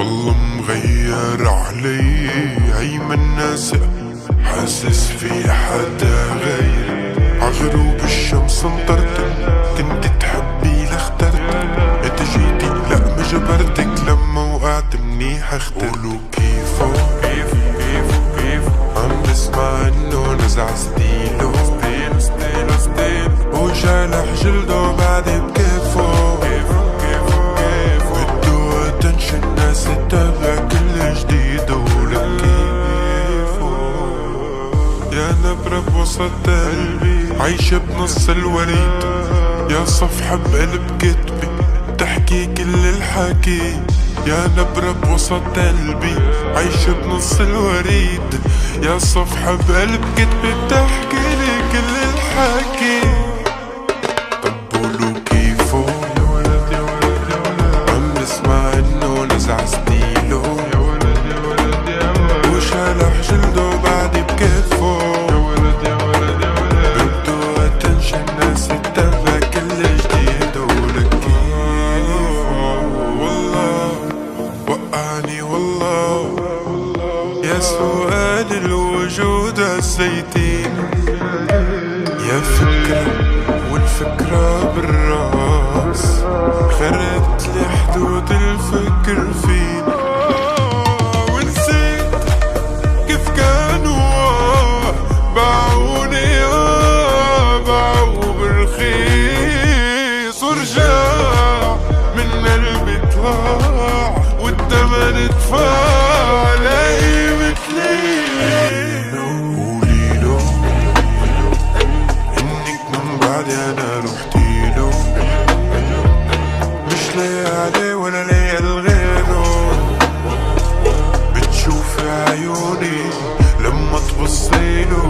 والله مغير علي هي من ناس حاسس في حدا غيري عغروب الشمس انطرتك كنت تحبي لاخترتك انت جيتي لا ما جبرتك لما وقعت منيح اخترتك قولوا كيفو عم بسمع انه نزع ستيلو وجالح جلده بعد بكيفو بده اتنشن ناس تتابع كل جديد ولك كيفو يا نبرة بوسط قلبي عايشة بنص الوريد يا صفحة بقلب كتبي تحكي كل الحكي يا نبرة بوسط قلبي عايشة بنص الوريد يا صفحة بقلب كتبي بتحكي لي كل الحكي طب قولوا كيفو عم بسمع انه نزع ستيلو وشالح جلده بعد بكيفو بده اتنشن ناس تتابع كل جديد ولك كيفو والله وقعني والله يا سؤال الوجود هسيتين يا فكرة والفكرة بالراس خربت لي حدود الفكر فينا ونسيت كيف كانوا باعوني باعوا برخيص ورجع من قلبي طلع والتمن ادفع لاقي مثلي قوليلو انك من بعدي انا رحتيلو مش لاقي عليه ولا لاقي لغيره بتشوفي عيوني لما تبصيلو